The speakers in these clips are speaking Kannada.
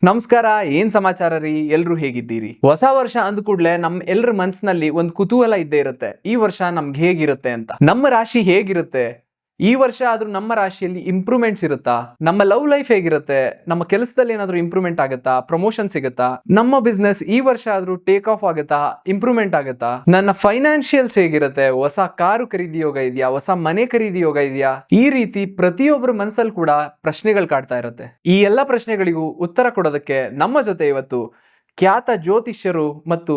ನಮಸ್ಕಾರ. ಏನ್ ಸಮಾಚಾರ ರೀ? ಎಲ್ರು ಹೇಗಿದ್ದೀರಿ? ಹೊಸ ವರ್ಷ ಅಂದ ಕೂಡ್ಲೆ ನಮ್ ಎಲ್ರ ಮನ್ಸಿನಲ್ಲಿ ಒಂದು ಕುತೂಹಲ ಇದ್ದೇ ಇರುತ್ತೆ. ಈ ವರ್ಷ ನಮ್ಗೆ ಹೇಗಿರುತ್ತೆ ಅಂತ. ನಮ್ಮ ರಾಶಿ ಹೇಗಿರುತ್ತೆ ಈ ವರ್ಷ? ಆದ್ರೂ ನಮ್ಮ ರಾಶಿಯಲ್ಲಿ ಇಂಪ್ರೂವ್ಮೆಂಟ್ಸ್ ಇರುತ್ತಾ? ನಮ್ಮ ಲವ್ ಲೈಫ್ ಹೇಗಿರುತ್ತೆ? ನಮ್ಮ ಕೆಲಸದಲ್ಲಿ ಏನಾದ್ರೂ ಇಂಪ್ರೂವ್ಮೆಂಟ್ ಆಗುತ್ತಾ? ಪ್ರಮೋಷನ್ ಸಿಗುತ್ತಾ? ನಮ್ಮ ಬಿಸ್ನೆಸ್ ಈ ವರ್ಷ ಆದ್ರೂ ಟೇಕ್ ಆಫ್ ಆಗುತ್ತಾ? ಇಂಪ್ರೂವ್ಮೆಂಟ್ ಆಗುತ್ತಾ? ನನ್ನ ಫೈನಾನ್ಷಿಯಲ್ಸ್ ಹೇಗಿರುತ್ತೆ? ಹೊಸ ಕಾರು ಖರೀದಿ ಯೋಗ ಇದೆಯಾ? ಹೊಸ ಮನೆ ಖರೀದಿ ಯೋಗ ಇದೆಯಾ? ಈ ರೀತಿ ಪ್ರತಿಯೊಬ್ಬರ ಮನಸ್ಸಲ್ಲಿ ಕೂಡ ಪ್ರಶ್ನೆಗಳು ಕಾಡ್ತಾ ಇರುತ್ತೆ. ಈ ಎಲ್ಲ ಪ್ರಶ್ನೆಗಳಿಗೂ ಉತ್ತರ ಕೊಡೋದಕ್ಕೆ ನಮ್ಮ ಜೊತೆ ಇವತ್ತು ಖ್ಯಾತ ಜ್ಯೋತಿಷ್ಯರು ಮತ್ತು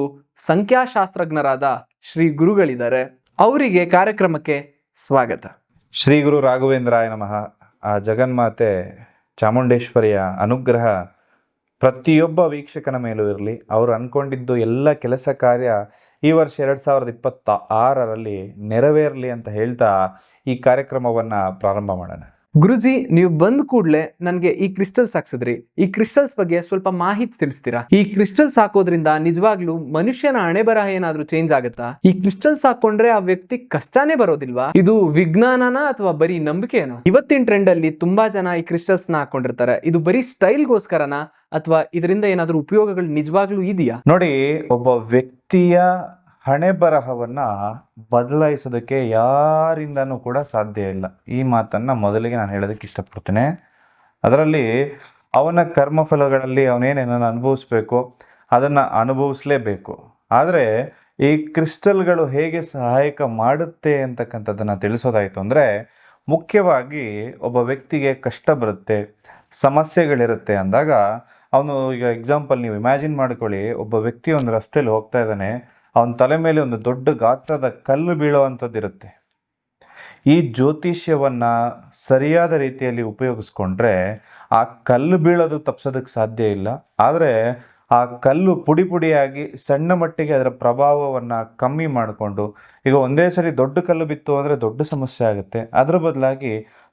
ಸಂಖ್ಯಾಶಾಸ್ತ್ರಜ್ಞರಾದ ಶ್ರೀ ಗುರುಗಳಿದ್ದಾರೆ. ಅವರಿಗೆ ಕಾರ್ಯಕ್ರಮಕ್ಕೆ ಸ್ವಾಗತ. ಶ್ರೀ ಗುರು ರಾಘವೇಂದ್ರಾಯ ನಮಃ. ಆ ಜಗನ್ಮಾತೆ ಚಾಮುಂಡೇಶ್ವರಿಯ ಅನುಗ್ರಹ ಪ್ರತಿಯೊಬ್ಬ ವೀಕ್ಷಕನ ಮೇಲೂ ಇರಲಿ. ಅವರು ಅಂದ್ಕೊಂಡಿದ್ದು ಎಲ್ಲ ಕೆಲಸ ಕಾರ್ಯ ಈ ವರ್ಷ 2026ರಲ್ಲಿ ನೆರವೇರಲಿ ಅಂತ ಹೇಳ್ತಾ ಈ ಕಾರ್ಯಕ್ರಮವನ್ನು ಪ್ರಾರಂಭ ಮಾಡೋಣ. ಗುರುಜಿ, ನೀವು ಬಂದ ಕೂಡಲೇ ನನಗೆ ಈ ಕ್ರಿಸ್ಟಲ್ಸ್ ಹಾಕ್ಸಿದ್ರಿ. ಈ ಕ್ರಿಸ್ಟಲ್ಸ್ ಬಗ್ಗೆ ಸ್ವಲ್ಪ ಮಾಹಿತಿ ತಿಳಿಸ್ತೀರಾ? ಈ ಕ್ರಿಸ್ಟಲ್ಸ್ ಹಾಕೋದ್ರಿಂದ ನಿಜವಾಗ್ಲೂ ಮನುಷ್ಯನ ಹಣೆ ಬರಹ ಏನಾದ್ರೂ ಚೇಂಜ್ ಆಗುತ್ತಾ? ಈ ಕ್ರಿಸ್ಟಲ್ಸ್ ಹಾಕೊಂಡ್ರೆ ಆ ವ್ಯಕ್ತಿ ಕಷ್ಟನೇ ಬರೋದಿಲ್ವಾ? ಇದು ವಿಜ್ಞಾನನ ಅಥವಾ ಬರೀ ನಂಬಿಕೆನಾ? ಇವತ್ತಿನ ಟ್ರೆಂಡ್ ಅಲ್ಲಿ ತುಂಬಾ ಜನ ಈ ಕ್ರಿಸ್ಟಲ್ಸ್ ನ ಹಾಕೊಂಡಿರ್ತಾರೆ. ಇದು ಬರೀ ಸ್ಟೈಲ್ಗೋಸ್ಕರನಾ ಅಥವಾ ಇದರಿಂದ ಏನಾದ್ರೂ ಉಪಯೋಗಗಳು ನಿಜವಾಗ್ಲೂ ಇದೆಯಾ? ನೋಡಿ, ಒಬ್ಬ ವ್ಯಕ್ತಿಯ ಹಣೆ ಬರಹವನ್ನ ಬದಲಾಯಿಸೋದಕ್ಕೆ ಯಾರಿಂದನೂ ಕೂಡ ಸಾಧ್ಯ ಇಲ್ಲ. ಈ ಮಾತನ್ನ ಮೊದಲಿಗೆ ನಾನು ಹೇಳೋದಕ್ಕೆ ಇಷ್ಟಪಡ್ತೇನೆ. ಅದರಲ್ಲಿ ಅವನ ಕರ್ಮಫಲಗಳಲ್ಲಿ ಅವನೇನೇನನ್ನು ಅನುಭವಿಸ್ಬೇಕು ಅದನ್ನು ಅನುಭವಿಸ್ಲೇಬೇಕು. ಆದರೆ ಈ ಕ್ರಿಸ್ಟಲ್ಗಳು ಹೇಗೆ ಸಹಾಯಕ ಮಾಡುತ್ತೆ ಅಂತಕ್ಕಂಥದ್ದನ್ನು ತಿಳಿಸೋದಾಯಿತು ಅಂದರೆ, ಮುಖ್ಯವಾಗಿ ಒಬ್ಬ ವ್ಯಕ್ತಿಗೆ ಕಷ್ಟ ಬರುತ್ತೆ, ಸಮಸ್ಯೆಗಳಿರುತ್ತೆ ಅಂದಾಗ ಅವನು, ಈಗ ಎಕ್ಸಾಂಪಲ್ ನೀವು ಇಮ್ಯಾಜಿನ್ ಮಾಡ್ಕೊಳ್ಳಿ, ಒಬ್ಬ ವ್ಯಕ್ತಿ ಒಂದು ರಸ್ತೆಯಲ್ಲಿ ಹೋಗ್ತಾ ಇದ್ದಾನೆ, ಅವನ ತಲೆ ಮೇಲೆ ಒಂದು ದೊಡ್ಡ ಗಾತ್ರದ ಕಲ್ಲು ಬೀಳುವಂಥದ್ದು ಇರುತ್ತೆ. ಈ ಜ್ಯೋತಿಷ್ಯವನ್ನು ಸರಿಯಾದ ರೀತಿಯಲ್ಲಿ ಉಪಯೋಗಿಸ್ಕೊಂಡ್ರೆ ಆ ಕಲ್ಲು ಬೀಳೋದು ತಪ್ಪಿಸೋದಕ್ಕೆ ಸಾಧ್ಯ ಇಲ್ಲ. ಆದರೆ ಆ ಕಲ್ಲು ಪುಡಿ ಪುಡಿಯಾಗಿ ಸಣ್ಣ ಮಟ್ಟಿಗೆ ಅದರ ಪ್ರಭಾವವನ್ನು ಕಮ್ಮಿ ಮಾಡಿಕೊಂಡು, ಈಗ ಒಂದೇ ಸರಿ ದೊಡ್ಡ ಕಲ್ಲು ಬಿತ್ತು ಅಂದರೆ ದೊಡ್ಡ ಸಮಸ್ಯೆ ಆಗುತ್ತೆ. ಅದರ ಬದಲಾಗಿ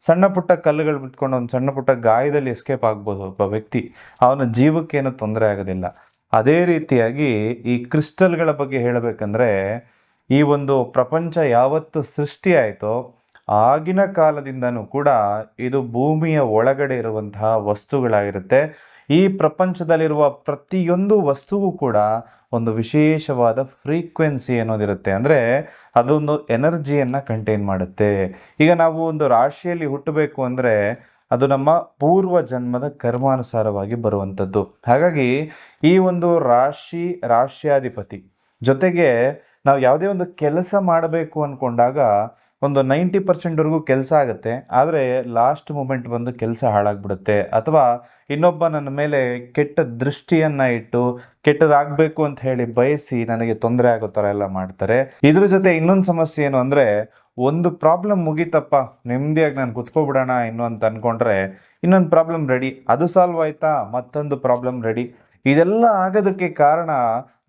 ಸಣ್ಣ ಪುಟ್ಟ ಕಲ್ಲುಗಳು ಬಿಟ್ಕೊಂಡು ಒಂದು ಸಣ್ಣ ಪುಟ್ಟ ಗಾಯದಲ್ಲಿ ಎಸ್ಕೇಪ್ ಆಗ್ಬೋದು ಒಬ್ಬ ವ್ಯಕ್ತಿ, ಅವನ ಜೀವಕ್ಕೇನು ತೊಂದರೆ ಆಗೋದಿಲ್ಲ. ಅದೇ ರೀತಿಯಾಗಿ ಈ ಕ್ರಿಸ್ಟಲ್ಗಳ ಬಗ್ಗೆ ಹೇಳಬೇಕಂದ್ರೆ, ಈ ಒಂದು ಪ್ರಪಂಚ ಯಾವತ್ತು ಸೃಷ್ಟಿ ಆಯಿತೋ ಆಗಿನ ಕಾಲದಿಂದನೂ ಕೂಡ ಇದು ಭೂಮಿಯ ಒಳಗಡೆ ಇರುವಂತಹ ವಸ್ತುಗಳಾಗಿರುತ್ತೆ. ಈ ಪ್ರಪಂಚದಲ್ಲಿರುವ ಪ್ರತಿಯೊಂದು ವಸ್ತುವು ಕೂಡ ಒಂದು ವಿಶೇಷವಾದ ಫ್ರೀಕ್ವೆನ್ಸಿ ಅನ್ನೋದಿರುತ್ತೆ. ಅಂದರೆ ಅದೊಂದು ಎನರ್ಜಿಯನ್ನು ಕಂಟೈನ್ ಮಾಡುತ್ತೆ. ಈಗ ನಾವು ಒಂದು ರಾಶಿಯಲ್ಲಿ ಹುಟ್ಟಬೇಕು ಅಂದರೆ ಅದು ನಮ್ಮ ಪೂರ್ವ ಜನ್ಮದ ಕರ್ಮಾನುಸಾರವಾಗಿ ಬರುವಂಥದ್ದು. ಹಾಗಾಗಿ ಈ ಒಂದು ರಾಶ್ಯಾಧಿಪತಿ ಜೊತೆಗೆ ನಾವು ಯಾವುದೇ ಒಂದು ಕೆಲಸ ಮಾಡಬೇಕು ಅಂದ್ಕೊಂಡಾಗ ಒಂದು 90%ವರೆಗೂ ಕೆಲಸ ಆಗುತ್ತೆ. ಆದರೆ ಲಾಸ್ಟ್ ಮೂಮೆಂಟ್ ಬಂದು ಕೆಲಸ ಹಾಳಾಗ್ಬಿಡುತ್ತೆ. ಅಥವಾ ಇನ್ನೊಬ್ಬ ನನ್ನ ಮೇಲೆ ಕೆಟ್ಟ ದೃಷ್ಟಿಯನ್ನು ಇಟ್ಟು ಕೆಟ್ಟದಾಗಬೇಕು ಅಂತ ಹೇಳಿ ಬಯಸಿ ನನಗೆ ತೊಂದರೆ ಆಗೋ ಥರ ಎಲ್ಲ ಮಾಡ್ತಾರೆ. ಇದ್ರ ಜೊತೆ ಇನ್ನೊಂದು ಸಮಸ್ಯೆ ಏನು ಅಂದರೆ, ಒಂದು ಪ್ರಾಬ್ಲಮ್ ಮುಗೀತಪ್ಪ, ನೆಮ್ಮದಿಯಾಗಿ ನಾನು ಕುತ್ಕೊಬಿಡೋಣ ಇನ್ನು ಅಂತ ಅಂದ್ಕೊಂಡ್ರೆ ಇನ್ನೊಂದು ಪ್ರಾಬ್ಲಮ್ ರೆಡಿ, ಅದು ಸಾಲ್ವ್ ಆಯ್ತಾ, ಮತ್ತೊಂದು ಪ್ರಾಬ್ಲಮ್ ರೆಡಿ. ಇದೆಲ್ಲ ಆಗೋದಕ್ಕೆ ಕಾರಣ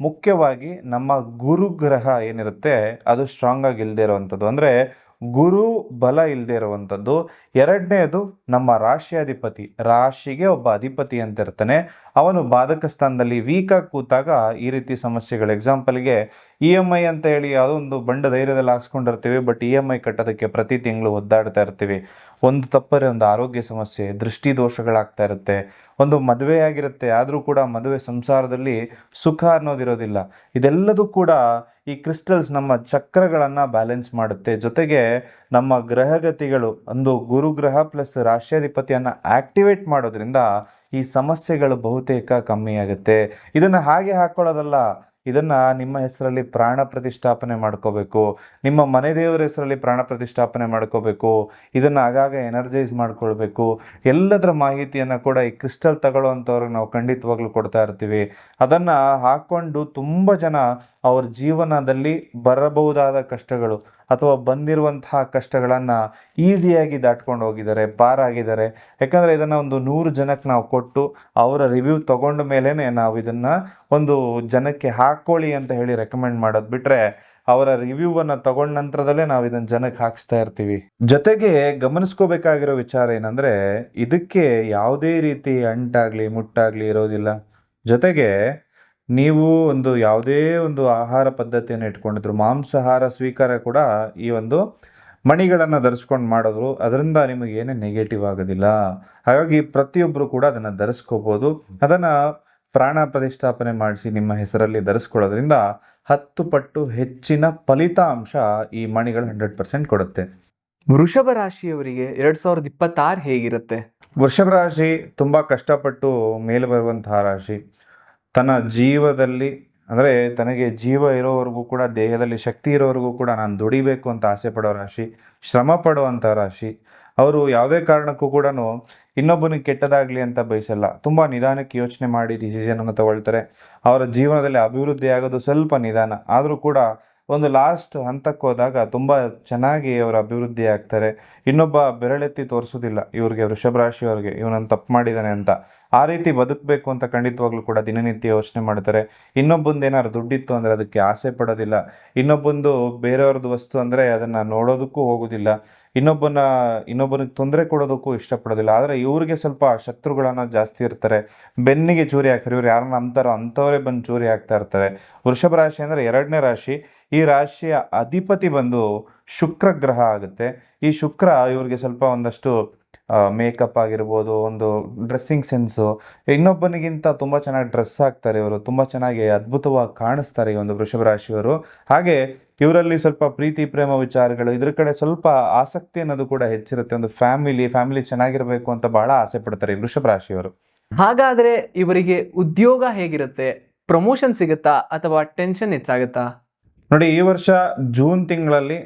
ಮುಖ್ಯವಾಗಿ ನಮ್ಮ ಗುರುಗ್ರಹ ಏನಿರುತ್ತೆ ಅದು ಸ್ಟ್ರಾಂಗ್ ಆಗಿ ಇಲ್ಲದೆ ಇರುವಂಥದ್ದು, ಅಂದರೆ ಗುರು ಬಲ ಇಲ್ಲದೆ ಇರುವಂಥದ್ದು. ಎರಡನೇದು ನಮ್ಮ ರಾಶ್ಯಾಧಿಪತಿ, ರಾಶಿಗೆ ಒಬ್ಬ ಅಧಿಪತಿ ಅಂತ ಇರ್ತಾನೆ, ಅವನು ಬಾಧಕ ಸ್ಥಾನದಲ್ಲಿ ವೀಕಾಗಿ ಕೂತಾಗ ಈ ರೀತಿ ಸಮಸ್ಯೆಗಳು. ಎಕ್ಸಾಂಪಲ್ಗೆ EMI ಅಂತ ಹೇಳಿ ಯಾವುದೋ ಒಂದು ಬಂಡ ಧೈರ್ಯದಲ್ಲಿ ಹಾಕ್ಸ್ಕೊಂಡಿರ್ತೀವಿ, ಬಟ್ EMI ಕಟ್ಟೋದಕ್ಕೆ ಪ್ರತಿ ತಿಂಗಳು ಒದ್ದಾಡ್ತಾ ಇರ್ತೀವಿ. ಒಂದು ತಪ್ಪರೆ ಒಂದು ಆರೋಗ್ಯ ಸಮಸ್ಯೆ, ದೃಷ್ಟಿ ದೋಷಗಳಾಗ್ತಾ ಇರುತ್ತೆ. ಒಂದು ಮದುವೆ ಆಗಿರುತ್ತೆ, ಆದರೂ ಕೂಡ ಮದುವೆ ಸಂಸಾರದಲ್ಲಿ ಸುಖ ಅನ್ನೋದಿರೋದಿಲ್ಲ. ಇದೆಲ್ಲದೂ ಕೂಡ ಈ ಕ್ರಿಸ್ಟಲ್ಸ್ ನಮ್ಮ ಚಕ್ರಗಳನ್ನು ಬ್ಯಾಲೆನ್ಸ್ ಮಾಡುತ್ತೆ. ಜೊತೆಗೆ ನಮ್ಮ ಗ್ರಹಗತಿಗಳು, ಒಂದು ಗುರುಗ್ರಹ ಪ್ಲಸ್ ರಾಶ್ಯಾಧಿಪತಿಯನ್ನು ಆಕ್ಟಿವೇಟ್ ಮಾಡೋದ್ರಿಂದ ಈ ಸಮಸ್ಯೆಗಳು ಬಹುತೇಕ ಕಮ್ಮಿ ಆಗುತ್ತೆ. ಇದನ್ನು ಹಾಗೆ ಹಾಕ್ಕೊಳ್ಳೋದಲ್ಲ, ಇದನ್ನು ನಿಮ್ಮ ಹೆಸರಲ್ಲಿ ಪ್ರಾಣ ಪ್ರತಿಷ್ಠಾಪನೆ ಮಾಡ್ಕೋಬೇಕು, ನಿಮ್ಮ ಮನೆ ದೇವರ ಹೆಸರಲ್ಲಿ ಪ್ರಾಣ ಪ್ರತಿಷ್ಠಾಪನೆ ಮಾಡ್ಕೋಬೇಕು, ಇದನ್ನು ಆಗಾಗ ಎನರ್ಜೈಸ್ ಮಾಡ್ಕೊಳ್ಬೇಕು. ಎಲ್ಲದರ ಮಾಹಿತಿಯನ್ನು ಕೂಡ ಈ ಕ್ರಿಸ್ಟಲ್ ತಗೊಳ್ಳೋವಂಥವ್ರಿಗೆ ನಾವು ಖಂಡಿತವಾಗ್ಲೂ ಕೊಡ್ತಾ ಇರ್ತೀವಿ. ಅದನ್ನು ಹಾಕ್ಕೊಂಡು ತುಂಬ ಜನ ಅವ್ರ ಜೀವನದಲ್ಲಿ ಬರಬಹುದಾದ ಕಷ್ಟಗಳು ಅಥವಾ ಬಂದಿರುವಂತಹ ಕಷ್ಟಗಳನ್ನು ಈಸಿಯಾಗಿ ದಾಟ್ಕೊಂಡು ಹೋಗಿದ್ದಾರೆ, ಪಾರಾಗಿದ್ದಾರೆ. ಯಾಕಂದರೆ ಇದನ್ನು ಒಂದು 100 ಜನಕ್ಕೆ ನಾವು ಕೊಟ್ಟು ಅವರ ರಿವ್ಯೂ ತಗೊಂಡ ಮೇಲೇ ನಾವು ಇದನ್ನು ಒಂದು ಜನಕ್ಕೆ ಹಾಕ್ಕೊಳ್ಳಿ ಅಂತ ಹೇಳಿ ರೆಕಮೆಂಡ್ ಮಾಡೋದು ಬಿಟ್ಟರೆ, ಅವರ ರಿವ್ಯೂವನ್ನು ತಗೊಂಡ ನಂತರದಲ್ಲೇ ನಾವು ಇದನ್ನು ಜನಕ್ಕೆ ಹಾಕಿಸ್ತಾ ಇರ್ತೀವಿ. ಜೊತೆಗೆ ಗಮನಿಸ್ಕೋಬೇಕಾಗಿರೋ ವಿಚಾರ ಏನಂದರೆ, ಇದಕ್ಕೆ ಯಾವುದೇ ರೀತಿ ಅಂಟಾಗಲಿ ಮುಟ್ಟಾಗಲಿ ಇರೋದಿಲ್ಲ. ಜೊತೆಗೆ ನೀವು ಒಂದು ಯಾವುದೇ ಒಂದು ಆಹಾರ ಪದ್ಧತಿಯನ್ನು ಇಟ್ಕೊಂಡಿದ್ರು, ಮಾಂಸಾಹಾರ ಸ್ವೀಕಾರ ಕೂಡ ಈ ಒಂದು ಮಣಿಗಳನ್ನು ಧರಿಸ್ಕೊಂಡು ಮಾಡಿದ್ರು ಅದರಿಂದ ನಿಮಗೆ ಏನೇ ನೆಗೆಟಿವ್ ಆಗೋದಿಲ್ಲ. ಹಾಗಾಗಿ ಪ್ರತಿಯೊಬ್ಬರು ಕೂಡ ಅದನ್ನು ಧರಿಸ್ಕೋಬೋದು. ಅದನ್ನು ಪ್ರಾಣ ಪ್ರತಿಷ್ಠಾಪನೆ ಮಾಡಿಸಿ ನಿಮ್ಮ ಹೆಸರಲ್ಲಿ ಧರಿಸ್ಕೊಳ್ಳೋದ್ರಿಂದ 10 ಪಟ್ಟು ಹೆಚ್ಚಿನ ಫಲಿತಾಂಶ ಈ ಮಣಿಗಳು 100% ಕೊಡುತ್ತೆ. ವೃಷಭ ರಾಶಿಯವರಿಗೆ 2026 ಹೇಗಿರುತ್ತೆ? ವೃಷಭ ರಾಶಿ ತುಂಬ ಕಷ್ಟಪಟ್ಟು ಮೇಲೆ ಬರುವಂತಹ ರಾಶಿ. ತನ್ನ ಜೀವದಲ್ಲಿ ಅಂದರೆ ತನಗೆ ಜೀವ ಇರೋವರೆಗೂ ಕೂಡ, ದೇಹದಲ್ಲಿ ಶಕ್ತಿ ಇರೋವರೆಗೂ ಕೂಡ ನಾನು ದುಡಿಬೇಕು ಅಂತ ಆಸೆ ಪಡೋ ರಾಶಿ, ಶ್ರಮ ಪಡುವಂಥ ರಾಶಿ. ಅವರು ಯಾವುದೇ ಕಾರಣಕ್ಕೂ ಕೂಡ ಇನ್ನೊಬ್ಬನಿಗೆ ಕೆಟ್ಟದಾಗಲಿ ಅಂತ ಬಯಸಲ್ಲ. ತುಂಬ ನಿಧಾನಕ್ಕೆ ಯೋಚನೆ ಮಾಡಿ ಡಿಸಿಷನನ್ನು ತಗೊಳ್ತಾರೆ. ಅವರ ಜೀವನದಲ್ಲಿ ಅಭಿವೃದ್ಧಿ ಆಗೋದು ಸ್ವಲ್ಪ ನಿಧಾನ ಆದರೂ ಕೂಡ ಒಂದು ಲಾಸ್ಟ್ ಹಂತಕ್ಕೆ ಹೋದಾಗ ತುಂಬ ಚೆನ್ನಾಗಿ ಅವರು ಅಭಿವೃದ್ಧಿ ಆಗ್ತಾರೆ. ಇನ್ನೊಬ್ಬ ಬೆರಳೆತ್ತಿ ತೋರಿಸೋದಿಲ್ಲ ಇವ್ರಿಗೆ, ವೃಷಭ ರಾಶಿಯವ್ರಿಗೆ ಇವನನ್ನು ತಪ್ಪು ಮಾಡಿದ್ದಾನೆ ಅಂತ. ಆ ರೀತಿ ಬದುಕಬೇಕು ಅಂತ ಖಂಡಿತವಾಗ್ಲೂ ಕೂಡ ದಿನನಿತ್ಯ ಯೋಚನೆ ಮಾಡ್ತಾರೆ. ಇನ್ನೊಬ್ಬಂದು ಏನಾದ್ರು ದುಡ್ಡಿತ್ತು ಅಂದರೆ ಅದಕ್ಕೆ ಆಸೆ ಪಡೋದಿಲ್ಲ. ಇನ್ನೊಬ್ಬಂದು ಬೇರೆಯವ್ರದ್ದು ವಸ್ತು ಅಂದರೆ ಅದನ್ನು ನೋಡೋದಕ್ಕೂ ಹೋಗೋದಿಲ್ಲ. ಇನ್ನೊಬ್ಬನಿಗೆ ತೊಂದರೆ ಕೊಡೋದಕ್ಕೂ ಇಷ್ಟಪಡೋದಿಲ್ಲ. ಆದರೆ ಇವ್ರಿಗೆ ಸ್ವಲ್ಪ ಶತ್ರುಗಳನ್ನು ಜಾಸ್ತಿ ಇರ್ತಾರೆ. ಬೆನ್ನಿಗೆ ಚೂರಿ ಹಾಕ್ತಾರೆ. ಇವ್ರು ಯಾರನ್ನ ಅಂತಾರೋ ಅಂಥವರೇ ಬಂದು ಚೂರಿ ಹಾಕ್ತಾ ಇರ್ತಾರೆ. ವೃಷಭ ರಾಶಿ ಅಂದರೆ 2ನೇ ರಾಶಿ. ಈ ರಾಶಿಯ ಅಧಿಪತಿ ಬಂದು ಶುಕ್ರ ಗ್ರಹ ಆಗುತ್ತೆ. ಈ ಶುಕ್ರ ಇವ್ರಿಗೆ ಸ್ವಲ್ಪ ಒಂದಷ್ಟು ಮೇಕಪ್ ಆಗಿರ್ಬೋದು, ಒಂದು ಡ್ರೆಸ್ಸಿಂಗ್ ಸೆನ್ಸು, ಇನ್ನೊಬ್ಬನಿಗಿಂತ ತುಂಬ ಚೆನ್ನಾಗಿ ಡ್ರೆಸ್ ಹಾಕ್ತಾರೆ. ಇವರು ತುಂಬ ಚೆನ್ನಾಗಿ ಅದ್ಭುತವಾಗಿ ಕಾಣಿಸ್ತಾರೆ ಈ ಒಂದು ವೃಷಭ ರಾಶಿಯವರು. ಹಾಗೆ ಇವರಲ್ಲಿ ಸ್ವಲ್ಪ ಪ್ರೀತಿ ಪ್ರೇಮ ವಿಚಾರಗಳು, ಇದ್ರ ಕಡೆ ಸ್ವಲ್ಪ ಆಸಕ್ತಿ ಅನ್ನೋದು ಕೂಡ ಹೆಚ್ಚಿರುತ್ತೆ. ಒಂದು ಫ್ಯಾಮಿಲಿ ಚೆನ್ನಾಗಿರಬೇಕು ಅಂತ ಬಹಳ ಆಸೆ ಪಡ್ತಾರೆ ಈ ವೃಷಭ ರಾಶಿಯವರು. ಹಾಗಾದ್ರೆ ಇವರಿಗೆ ಉದ್ಯೋಗ ಹೇಗಿರುತ್ತೆ? ಪ್ರಮೋಷನ್ ಸಿಗುತ್ತಾ ಅಥವಾ ಟೆನ್ಷನ್ ಹೆಚ್ಚಾಗುತ್ತಾ? ನೋಡಿ, ಈ ವರ್ಷ ಜೂನ್ ತಿಂಗಳಲ್ಲಿ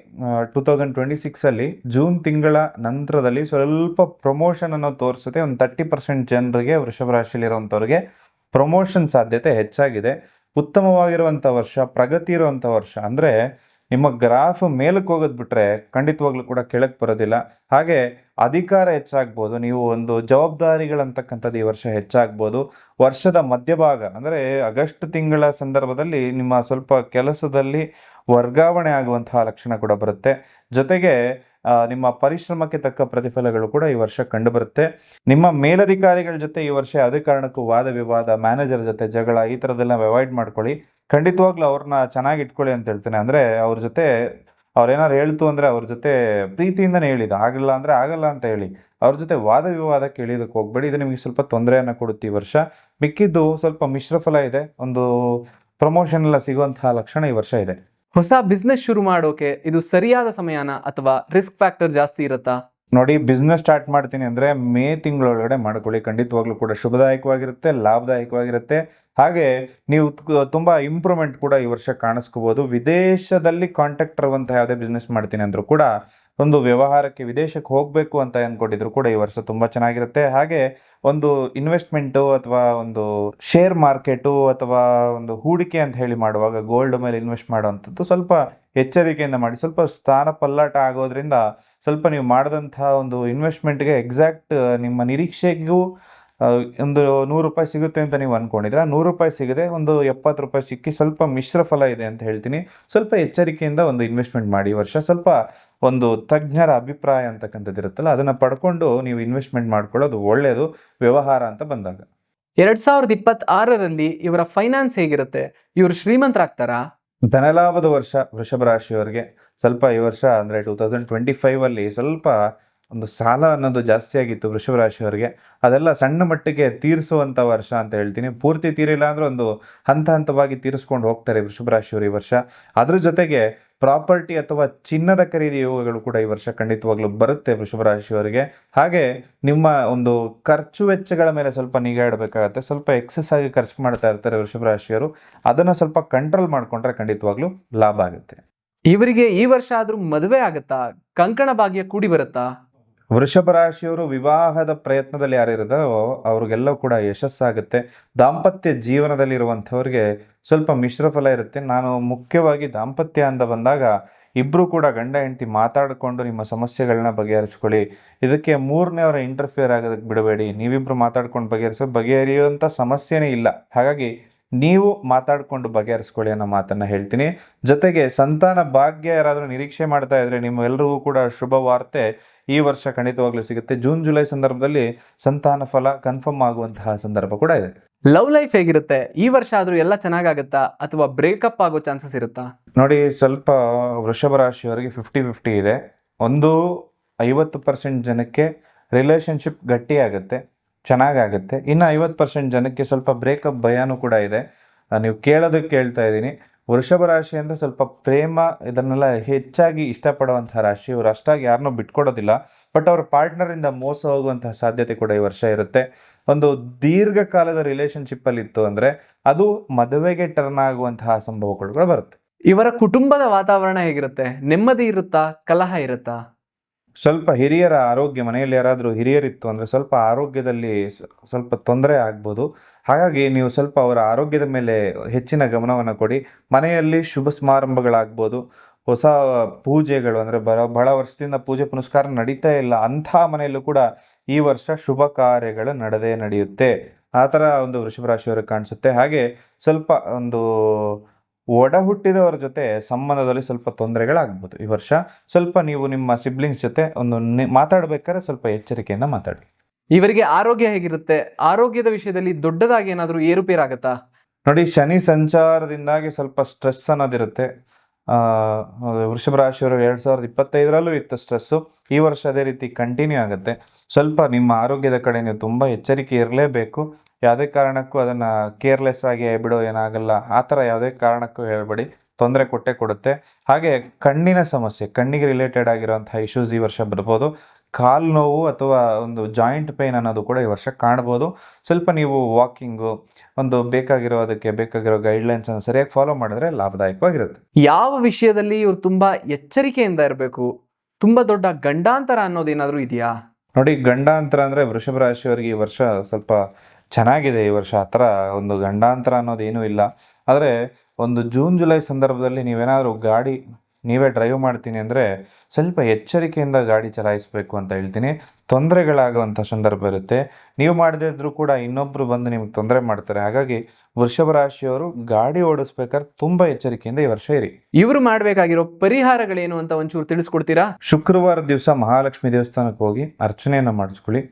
2026 ಜೂನ್ ತಿಂಗಳ ನಂತರದಲ್ಲಿ ಸ್ವಲ್ಪ ಪ್ರಮೋಷನ್ ಅನ್ನೋ ತೋರಿಸುತ್ತೆ. ಒಂದು 30% ಜನರಿಗೆ, ವೃಷಭ ರಾಶಿಯಲ್ಲಿರುವಂಥವ್ರಿಗೆ ಪ್ರಮೋಷನ್ ಸಾಧ್ಯತೆ ಹೆಚ್ಚಾಗಿದೆ. ಉತ್ತಮವಾಗಿರುವಂಥ ವರ್ಷ, ಪ್ರಗತಿ ಇರುವಂಥ ವರ್ಷ. ಅಂದರೆ ನಿಮ್ಮ ಗ್ರಾಫ್ ಮೇಲಕ್ಕೆ ಹೋಗೋದು ಬಿಟ್ಟರೆ ಖಂಡಿತವಾಗ್ಲೂ ಕೂಡ ಕೆಳಕ್ಕೆ ಬರೋದಿಲ್ಲ. ಹಾಗೆ ಅಧಿಕಾರ ಹೆಚ್ಚಾಗ್ಬೋದು. ನೀವು ಒಂದು ಜವಾಬ್ದಾರಿಗಳಂತಕ್ಕಂಥದ್ದು ಈ ವರ್ಷ ಹೆಚ್ಚಾಗ್ಬೋದು. ವರ್ಷದ ಮಧ್ಯಭಾಗ ಅಂದರೆ ಆಗಸ್ಟ್ ತಿಂಗಳ ಸಂದರ್ಭದಲ್ಲಿ ನಿಮ್ಮ ಸ್ವಲ್ಪ ಕೆಲಸದಲ್ಲಿ ವರ್ಗಾವಣೆ ಆಗುವಂತಹ ಲಕ್ಷಣ ಕೂಡ ಬರುತ್ತೆ. ಜೊತೆಗೆ ನಿಮ್ಮ ಪರಿಶ್ರಮಕ್ಕೆ ತಕ್ಕ ಪ್ರತಿಫಲಗಳು ಕೂಡ ಈ ವರ್ಷ ಕಂಡುಬರುತ್ತೆ. ನಿಮ್ಮ ಮೇಲಧಿಕಾರಿಗಳ ಜೊತೆ ಈ ವರ್ಷ ಯಾವುದೇ ಕಾರಣಕ್ಕೂ ವಾದ ವಿವಾದ, ಮ್ಯಾನೇಜರ್ ಜೊತೆ ಜಗಳ, ಈ ಥರದ್ದೆಲ್ಲ ಅವಾಯ್ಡ್ ಮಾಡ್ಕೊಳ್ಳಿ. ಖಂಡಿತವಾಗ್ಲೂ ಅವ್ರನ್ನ ಚೆನ್ನಾಗಿ ಇಟ್ಕೊಳ್ಳಿ ಅಂತ ಹೇಳ್ತೇನೆ. ಅಂದರೆ ಅವ್ರ ಜೊತೆ ಅವ್ರೇನಾರು ಹೇಳ್ತು ಅಂದರೆ ಅವ್ರ ಜೊತೆ ಪ್ರೀತಿಯಿಂದನೇ ಹೇಳಿದ, ಆಗಲ್ಲ ಅಂದರೆ ಆಗಲ್ಲ ಅಂತ ಹೇಳಿ. ಅವ್ರ ಜೊತೆ ವಾದ ವಿವಾದಕ್ಕೆ ಇಳಿಯೋದಕ್ಕೆ ಹೋಗ್ಬೇಡಿ. ಇದು ನಿಮಗೆ ಸ್ವಲ್ಪ ತೊಂದರೆಯನ್ನು ಕೊಡುತ್ತೆ ಈ ವರ್ಷ. ಮಿಕ್ಕಿದ್ದು ಸ್ವಲ್ಪ ಮಿಶ್ರ ಫಲ ಇದೆ. ಒಂದು ಪ್ರಮೋಷನ್ ಎಲ್ಲ ಸಿಗುವಂತಹ ಲಕ್ಷಣ ಈ ವರ್ಷ ಇದೆ. ಹೊಸ ಬಿಸ್ನೆಸ್ ಶುರು ಮಾಡೋಕೆ ಇದು ಸರಿಯಾದ ಸಮಯನ ಅಥವಾ ರಿಸ್ಕ್ ಫ್ಯಾಕ್ಟರ್ ಜಾಸ್ತಿ ಇರುತ್ತಾ? ನೋಡಿ, ಬಿಸ್ನೆಸ್ ಸ್ಟಾರ್ಟ್ ಮಾಡ್ತೀನಿ ಅಂದರೆ ಮೇ ತಿಂಗಳೊಳಗಡೆ ಮಾಡ್ಕೊಳ್ಳಿ. ಖಂಡಿತವಾಗ್ಲೂ ಕೂಡ ಶುಭದಾಯಕವಾಗಿರುತ್ತೆ, ಲಾಭದಾಯಕವಾಗಿರುತ್ತೆ. ಹಾಗೆ ನೀವು ತುಂಬ ಇಂಪ್ರೂವ್ಮೆಂಟ್ ಕೂಡ ಈ ವರ್ಷ ಕಾಣಿಸ್ಕೋಬೋದು. ವಿದೇಶದಲ್ಲಿ ಕಾಂಟ್ಯಾಕ್ಟ್ ಇರುವಂಥ ಯಾವುದೇ ಬಿಸ್ನೆಸ್ ಮಾಡ್ತೀನಿ ಅಂದರೂ ಕೂಡ, ಒಂದು ವ್ಯವಹಾರಕ್ಕೆ ವಿದೇಶಕ್ಕೆ ಹೋಗಬೇಕು ಅಂತ ಅಂದ್ಕೊಂಡಿದ್ರು ಕೂಡ ಈ ವರ್ಷ ತುಂಬ ಚೆನ್ನಾಗಿರುತ್ತೆ. ಹಾಗೆ ಒಂದು ಇನ್ವೆಸ್ಟ್ಮೆಂಟು ಅಥವಾ ಒಂದು ಶೇರ್ ಮಾರ್ಕೆಟು ಅಥವಾ ಒಂದು ಹೂಡಿಕೆ ಅಂತ ಹೇಳಿ ಮಾಡುವಾಗ ಗೋಲ್ಡ್ ಮೇಲೆ ಇನ್ವೆಸ್ಟ್ ಮಾಡುವಂಥದ್ದು ಸ್ವಲ್ಪ ಎಚ್ಚರಿಕೆಯಿಂದ ಮಾಡಿ. ಸ್ವಲ್ಪ ಸ್ಥಾನ ಪಲ್ಲಾಟ ಆಗೋದ್ರಿಂದ ಸ್ವಲ್ಪ ನೀವು ಮಾಡಿದಂಥ ಒಂದು ಇನ್ವೆಸ್ಟ್ಮೆಂಟ್ಗೆ ಎಕ್ಸಾಕ್ಟ್ ನಿಮ್ಮ ನಿರೀಕ್ಷೆಗೂ ಒಂದು 100 ರೂಪಾಯಿ ಸಿಗುತ್ತೆ ಅಂತ ನೀವು ಅಂದ್ಕೊಂಡಿದ್ರೆ 100 ರೂಪಾಯಿ ಸಿಗದೆ ಒಂದು 70 ರೂಪಾಯಿ ಸಿಕ್ಕಿ ಸ್ವಲ್ಪ ಮಿಶ್ರ ಫಲ ಇದೆ ಅಂತ ಹೇಳ್ತೀನಿ. ಸ್ವಲ್ಪ ಎಚ್ಚರಿಕೆಯಿಂದ ಒಂದು ಇನ್ವೆಸ್ಟ್ಮೆಂಟ್ ಮಾಡಿ. ಈ ವರ್ಷ ಸ್ವಲ್ಪ ಒಂದು ತಜ್ಞರ ಅಭಿಪ್ರಾಯ ಅಂತಕ್ಕಂಥದ್ದು ಇರುತ್ತಲ್ಲ, ಅದನ್ನು ಪಡ್ಕೊಂಡು ನೀವು ಇನ್ವೆಸ್ಟ್ಮೆಂಟ್ ಮಾಡ್ಕೊಳ್ಳೋದು ಒಳ್ಳೆಯದು ವ್ಯವಹಾರ ಅಂತ ಬಂದಾಗ. 2026ರಲ್ಲಿ ಇವರ ಫೈನಾನ್ಸ್ ಹೇಗಿರುತ್ತೆ? ಇವರು ಶ್ರೀಮಂತರಾಗ್ತಾರಾ? ಧನಲಾಭದ ವರ್ಷ ವೃಷಭ ರಾಶಿಯವರಿಗೆ. ಸ್ವಲ್ಪ ಈ ವರ್ಷ ಅಂದರೆ 2025 ಸ್ವಲ್ಪ ಒಂದು ಸಾಲ ಅನ್ನೋದು ಜಾಸ್ತಿ ಆಗಿತ್ತು ವೃಷಭ ರಾಶಿಯವರಿಗೆ. ಅದೆಲ್ಲ ಸಣ್ಣ ಮಟ್ಟಿಗೆ ತೀರಿಸುವಂಥ ವರ್ಷ ಅಂತ ಹೇಳ್ತೀನಿ. ಪೂರ್ತಿ ತೀರಿಲ್ಲ ಅಂದರೆ ಒಂದು ಹಂತವಾಗಿ ತೀರಿಸ್ಕೊಂಡು ಹೋಗ್ತಾರೆ ವೃಷಭ ರಾಶಿಯವರು ಈ ವರ್ಷ. ಅದ್ರ ಜೊತೆಗೆ ಪ್ರಾಪರ್ಟಿ ಅಥವಾ ಚಿನ್ನದ ಖರೀದಿ ಯೋಗಗಳು ಕೂಡ ಈ ವರ್ಷ ಖಂಡಿತವಾಗ್ಲೂ ಬರುತ್ತೆ ವೃಷಭ ರಾಶಿಯವರಿಗೆ. ಹಾಗೆ ನಿಮ್ಮ ಒಂದು ಖರ್ಚು ವೆಚ್ಚಗಳ ಮೇಲೆ ಸ್ವಲ್ಪ ನಿಗಾ ಇಡಬೇಕಾಗತ್ತೆ. ಸ್ವಲ್ಪ ಎಕ್ಸೆಸ್ ಆಗಿ ಖರ್ಚು ಮಾಡ್ತಾ ಇರ್ತಾರೆ ವೃಷಭ ರಾಶಿಯವರು. ಅದನ್ನು ಸ್ವಲ್ಪ ಕಂಟ್ರೋಲ್ ಮಾಡಿಕೊಂಡ್ರೆ ಖಂಡಿತವಾಗ್ಲೂ ಲಾಭ ಆಗುತ್ತೆ. ಇವರಿಗೆ ಈ ವರ್ಷ ಆದ್ರೂ ಮದುವೆ ಆಗುತ್ತಾ? ಕಂಕಣ ಭಾಗ್ಯ ಕೂಡಿ ಬರುತ್ತಾ? ವೃಷಭ ರಾಶಿಯವರು ವಿವಾಹದ ಪ್ರಯತ್ನದಲ್ಲಿ ಯಾರಿದ್ದಾರೋ ಅವ್ರಿಗೆಲ್ಲ ಕೂಡ ಯಶಸ್ಸಾಗುತ್ತೆ. ದಾಂಪತ್ಯ ಜೀವನದಲ್ಲಿರುವಂಥವ್ರಿಗೆ ಸ್ವಲ್ಪ ಮಿಶ್ರ ಫಲ ಇರುತ್ತೆ. ನಾನು ಮುಖ್ಯವಾಗಿ ದಾಂಪತ್ಯ ಅಂತ ಬಂದಾಗ ಇಬ್ಬರು ಕೂಡ ಗಂಡ ಹೆಂಡತಿ ಮಾತಾಡಿಕೊಂಡು ನಿಮ್ಮ ಸಮಸ್ಯೆಗಳನ್ನ ಬಗೆಹರಿಸ್ಕೊಳ್ಳಿ. ಇದಕ್ಕೆ ಮೂರನೇವರ ಇಂಟರ್ಫಿಯರ್ ಆಗೋದಕ್ಕೆ ಬಿಡಬೇಡಿ. ನೀವಿಬ್ಬರು ಮಾತಾಡ್ಕೊಂಡು ಬಗೆಹರಿಯುವಂಥ ಸಮಸ್ಯೆನೇ ಇಲ್ಲ. ಹಾಗಾಗಿ ನೀವು ಮಾತಾಡಿಕೊಂಡು ಬಗೆಹರಿಸ್ಕೊಳ್ಳಿ ಅನ್ನೋ ಮಾತನ್ನು ಹೇಳ್ತೀನಿ. ಜೊತೆಗೆ ಸಂತಾನ ಭಾಗ್ಯ ಯಾರಾದರೂ ನಿರೀಕ್ಷೆ ಮಾಡ್ತಾ ಇದ್ರೆ ನಿಮ್ಮೆಲ್ಲರಿಗೂ ಕೂಡ ಶುಭ ವಾರ್ತೆ ಈ ವರ್ಷ ಖಂಡಿತವಾಗ್ಲೂ ಸಿಗುತ್ತೆ. ಜೂನ್ ಜುಲೈ ಸಂದರ್ಭದಲ್ಲಿ ಸಂತಾನ ಫಲ ಕನ್ಫರ್ಮ್ ಆಗುವಂತಹ ಸಂದರ್ಭ ಕೂಡ ಇದೆ. ಲವ್ ಲೈಫ್ ಹೇಗಿರುತ್ತೆ? ಈ ವರ್ಷ ಆದ್ರೂ ಎಲ್ಲ ಚೆನ್ನಾಗಾಗುತ್ತಾ ಅಥವಾ ಬ್ರೇಕಪ್ ಆಗೋ ಚಾನ್ಸಸ್ ಇರುತ್ತಾ? ನೋಡಿ, ಸ್ವಲ್ಪ ವೃಷಭ ರಾಶಿಯವರಿಗೆ 50-50 ಇದೆ. ಒಂದು 50% ಜನಕ್ಕೆ ರಿಲೇಷನ್ಶಿಪ್ ಗಟ್ಟಿಯಾಗುತ್ತೆ, ಚೆನ್ನಾಗಾಗುತ್ತೆ. ಇನ್ನು 50% ಜನಕ್ಕೆ ಸ್ವಲ್ಪ ಬ್ರೇಕಪ್ ಭಯನೂ ಕೂಡ ಇದೆ. ನೀವು ಕೇಳೋದಕ್ಕೆ ಕೇಳ್ತಾ ಇದ್ದೀನಿ. ವೃಷಭ ರಾಶಿ ಅಂದರೆ ಸ್ವಲ್ಪ ಪ್ರೇಮ ಇದನ್ನೆಲ್ಲ ಹೆಚ್ಚಾಗಿ ಇಷ್ಟಪಡುವಂತಹ ರಾಶಿ. ಇವರು ಅಷ್ಟಾಗಿ ಯಾರನ್ನೂ ಬಿಟ್ಕೊಡೋದಿಲ್ಲ, ಬಟ್ ಅವ್ರ ಪಾರ್ಟ್ನರಿಂದ ಮೋಸ ಹೋಗುವಂತಹ ಸಾಧ್ಯತೆ ಕೂಡ ಈ ವರ್ಷ ಇರುತ್ತೆ. ಒಂದು ದೀರ್ಘಕಾಲದ ರಿಲೇಷನ್ಶಿಪ್ಪಲ್ಲಿ ಇತ್ತು ಅಂದರೆ ಅದು ಮದುವೆಗೆ ಟರ್ನ್ ಆಗುವಂತಹ ಸಂಭವಗಳು ಕೂಡ ಬರುತ್ತೆ. ಇವರ ಕುಟುಂಬದ ವಾತಾವರಣ ಹೇಗಿರುತ್ತೆ? ನೆಮ್ಮದಿ ಇರುತ್ತಾ, ಕಲಹ ಇರುತ್ತಾ? ಸ್ವಲ್ಪ ಹಿರಿಯರ ಆರೋಗ್ಯ, ಮನೆಯಲ್ಲಿ ಯಾರಾದರೂ ಹಿರಿಯರಿತ್ತು ಅಂದರೆ ಸ್ವಲ್ಪ ಆರೋಗ್ಯದಲ್ಲಿ ಸ್ವಲ್ಪ ತೊಂದರೆ ಆಗ್ಬೋದು. ಹಾಗಾಗಿ ನೀವು ಸ್ವಲ್ಪ ಅವರ ಆರೋಗ್ಯದ ಮೇಲೆ ಹೆಚ್ಚಿನ ಗಮನವನ್ನು ಕೊಡಿ. ಮನೆಯಲ್ಲಿ ಶುಭ ಸಮಾರಂಭಗಳಾಗ್ಬೋದು, ಹೊಸ ಪೂಜೆಗಳು ಅಂದರೆ ಬಹಳ ವರ್ಷದಿಂದ ಪೂಜೆ ಪುನಸ್ಕಾರ ನಡೀತಾ ಇಲ್ಲ ಅಂಥ ಮನೆಯಲ್ಲೂ ಕೂಡ ಈ ವರ್ಷ ಶುಭ ಕಾರ್ಯಗಳು ನಡೆಯುತ್ತೆ. ಆ ಥರ ಒಂದು ವೃಷಭ ರಾಶಿಯವರಿಗೆ ಕಾಣಿಸುತ್ತೆ. ಹಾಗೆ ಸ್ವಲ್ಪ ಒಂದು ಒಡ ಹುಟ್ಟಿದವರ ಜೊತೆ ಸಂಬಂಧದಲ್ಲಿ ಸ್ವಲ್ಪ ತೊಂದರೆಗಳಾಗ್ಬೋದು ಈ ವರ್ಷ. ಸ್ವಲ್ಪ ನೀವು ನಿಮ್ಮ ಸಿಬ್ಲಿಂಗ್ಸ್ ಜೊತೆ ಒಂದು ಮಾತಾಡ್ಬೇಕಾದ್ರೆ ಸ್ವಲ್ಪ ಎಚ್ಚರಿಕೆಯಿಂದ ಮಾತಾಡಿ. ಇವರಿಗೆ ಆರೋಗ್ಯ ಹೇಗಿರುತ್ತೆ? ಆರೋಗ್ಯದ ವಿಷಯದಲ್ಲಿ ದೊಡ್ಡದಾಗಿ ಏನಾದರೂ ಏರುಪೇರಾಗತ್ತಾ? ನೋಡಿ, ಶನಿ ಸಂಚಾರದಿಂದಾಗಿ ಸ್ವಲ್ಪ ಸ್ಟ್ರೆಸ್ ಅನ್ನೋದಿರುತ್ತೆ. ವೃಷಭ ರಾಶಿಯವರು 2025ರಲ್ಲೂ ಇತ್ತು ಸ್ಟ್ರೆಸ್ಸು. ಈ ವರ್ಷ ಅದೇ ರೀತಿ ಕಂಟಿನ್ಯೂ ಆಗುತ್ತೆ. ಸ್ವಲ್ಪ ನಿಮ್ಮ ಆರೋಗ್ಯದ ಕಡೆ ನೀವು ತುಂಬ ಎಚ್ಚರಿಕೆ ಇರಲೇಬೇಕು. ಯಾವುದೇ ಕಾರಣಕ್ಕೂ ಅದನ್ನು ಕೇರ್ಲೆಸ್ ಆಗಿ ಬಿಡೋ ಏನಾಗಲ್ಲ, ಆ ಥರ ಯಾವುದೇ ಕಾರಣಕ್ಕೂ ಹೇಳ್ಬೇಡಿ, ತೊಂದರೆ ಕೊಡುತ್ತೆ. ಹಾಗೆ ಕಣ್ಣಿನ ಸಮಸ್ಯೆ, ಕಣ್ಣಿಗೆ ರಿಲೇಟೆಡ್ ಆಗಿರೋಂಥ ಇಶ್ಯೂಸ್ ಈ ವರ್ಷ ಬರ್ಬೋದು. ಕಾಲು ನೋವು ಅಥವಾ ಒಂದು ಜಾಯಿಂಟ್ ಪೇನ್ ಅನ್ನೋದು ಕೂಡ ಈ ವರ್ಷ ಕಾಣ್ಬೋದು. ಸ್ವಲ್ಪ ನೀವು ವಾಕಿಂಗು, ಒಂದು ಬೇಕಾಗಿರೋ ಗೈಡ್ಲೈನ್ಸನ್ನು ಸರಿಯಾಗಿ ಫಾಲೋ ಮಾಡಿದ್ರೆ ಲಾಭದಾಯಕವಾಗಿರುತ್ತೆ. ಯಾವ ವಿಷಯದಲ್ಲಿ ಇವ್ರು ತುಂಬ ಎಚ್ಚರಿಕೆಯಿಂದ ಇರಬೇಕು? ತುಂಬ ದೊಡ್ಡ ಗಂಡಾಂತರ ಅನ್ನೋದೇನಾದರೂ ಇದೆಯಾ? ನೋಡಿ, ಗಂಡಾಂತರ ಅಂದರೆ ವೃಷಭ ರಾಶಿಯವರಿಗೆ ಈ ವರ್ಷ ಸ್ವಲ್ಪ ಚೆನ್ನಾಗಿದೆ. ಈ ವರ್ಷ ಆ ಥರ ಒಂದು ಗಂಡಾಂತರ ಅನ್ನೋದೇನೂ ಇಲ್ಲ. ಆದರೆ ಒಂದು ಜೂನ್ ಜುಲೈ ಸಂದರ್ಭದಲ್ಲಿ ನೀವೇನಾದರೂ ಗಾಡಿ ನೀವೇ ಡ್ರೈವ್ ಮಾಡ್ತೀನಿ ಅಂದರೆ ಸ್ವಲ್ಪ ಎಚ್ಚರಿಕೆಯಿಂದ ಗಾಡಿ ಚಲಾಯಿಸಬೇಕು ಅಂತ ಹೇಳ್ತೀನಿ. ತೊಂದರೆಗಳಾಗುವಂಥ ಸಂದರ್ಭ ಇರುತ್ತೆ. ನೀವು ಮಾಡದೇ ಇದ್ರೂ ಕೂಡ ಇನ್ನೊಬ್ಬರು ಬಂದು ನಿಮ್ಗೆ ತೊಂದರೆ ಮಾಡ್ತಾರೆ. ಹಾಗಾಗಿ ವೃಷಭ ರಾಶಿಯವರು ಗಾಡಿ ಓಡಿಸ್ಬೇಕಾದ್ರೆ ತುಂಬ ಎಚ್ಚರಿಕೆಯಿಂದ ಈ ವರ್ಷ ಇರಿ. ಇವರು ಮಾಡಬೇಕಾಗಿರೋ ಪರಿಹಾರಗಳೇನು ಅಂತ ಒಂಚೂರು ತಿಳಿಸ್ಕೊಡ್ತೀರಾ? ಶುಕ್ರವಾರ ದಿವಸ ಮಹಾಲಕ್ಷ್ಮಿ ದೇವಸ್ಥಾನಕ್ಕೆ ಹೋಗಿ ಅರ್ಚನೆಯನ್ನು ಮಾಡಿಸ್ಕೊಳ್ಳಿ.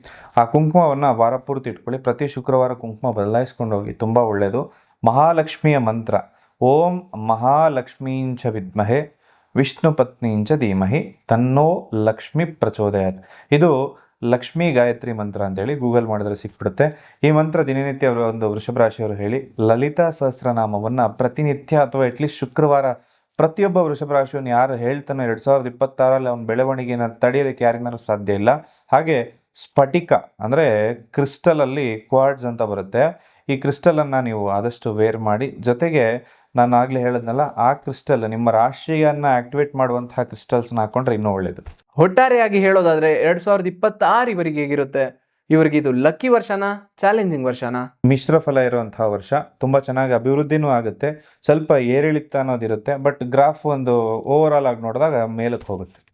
ಆ ಕುಂಕುಮವನ್ನು ವಾರ ಪೂರ್ತಿ ಇಟ್ಕೊಳ್ಳಿ. ಪ್ರತಿ ಶುಕ್ರವಾರ ಕುಂಕುಮ ಬದಲಾಯಿಸ್ಕೊಂಡು ಹೋಗಿ, ತುಂಬ ಒಳ್ಳೆಯದು. ಮಹಾಲಕ್ಷ್ಮಿಯ ಮಂತ್ರ ಓಂ ಮಹಾಲಕ್ಷ್ಮೀಂಚ ವಿದ್ಮಹೆ ವಿಷ್ಣು ಪತ್ನೀಂಚ ಧೀಮಹಿ ತನ್ನೋ ಲಕ್ಷ್ಮಿ ಪ್ರಚೋದಯಾತ್. ಇದು ಲಕ್ಷ್ಮೀ ಗಾಯತ್ರಿ ಮಂತ್ರ ಅಂತೇಳಿ ಗೂಗಲ್ ಮಾಡಿದ್ರೆ ಸಿಕ್ಬಿಡುತ್ತೆ. ಈ ಮಂತ್ರ ದಿನನಿತ್ಯ ಅವರು ಒಂದು ವೃಷಭ ರಾಶಿಯವರು ಹೇಳಿ. ಲಲಿತಾ ಸಹಸ್ರನಾಮವನ್ನು ಪ್ರತಿನಿತ್ಯ ಅಥವಾ ಅಟ್ಲೀಸ್ಟ್ ಶುಕ್ರವಾರ ಪ್ರತಿಯೊಬ್ಬ ವೃಷಭ ರಾಶಿಯನ್ನು ಯಾರು ಹೇಳ್ತಾನೆ 2026ರಲ್ಲಿ ಅವನ ಬೆಳವಣಿಗೆಯನ್ನು ತಡೆಯೋದಕ್ಕೆ ಯಾರಿಂದನೂ ಸಾಧ್ಯ ಇಲ್ಲ. ಹಾಗೆ ಸ್ಫಟಿಕ ಅಂದರೆ ಕ್ರಿಸ್ಟಲಲ್ಲಿ ಕ್ವಾರ್ಡ್ಸ್ ಅಂತ ಬರುತ್ತೆ. ಈ ಕ್ರಿಸ್ಟಲನ್ನು ನೀವು ಆದಷ್ಟು ವೇರ್ ಮಾಡಿ. ಜೊತೆಗೆ ನಾನು ಆಗಲೇ ಹೇಳಿದ್ನಲ್ಲ, ಆ ಕ್ರಿಸ್ಟಲ್ ನಿಮ್ಮ ರಾಶಿಯನ್ನು ಆಕ್ಟಿವೇಟ್ ಮಾಡುವಂತಹ ಕ್ರಿಸ್ಟಲ್ಸ್ನ ಹಾಕೊಂಡ್ರೆ ಇನ್ನೂ ಒಳ್ಳೆಯದು. ಒಟ್ಟಾರೆಯಾಗಿ ಹೇಳೋದಾದ್ರೆ 2026 ಇವರಿಗೆ ಹೇಗಿರುತ್ತೆ? ಇವರಿಗೆ ಇದು ಲಕ್ಕಿ ವರ್ಷನಾ, ಚಾಲೆಂಜಿಂಗ್ ವರ್ಷನಾ? ಮಿಶ್ರ ಫಲ ಇರುವಂತಹ ವರ್ಷ. ತುಂಬ ಚೆನ್ನಾಗಿ ಅಭಿವೃದ್ಧಿನೂ ಆಗುತ್ತೆ. ಸ್ವಲ್ಪ ಏರಿಳಿತ ಅನ್ನೋದಿರುತ್ತೆ, ಬಟ್ ಗ್ರಾಫ್ ಒಂದು ಓವರ್ ಆಲ್ ಆಗಿ ನೋಡಿದಾಗ ಮೇಲಕ್ಕೆ ಹೋಗುತ್ತೆ.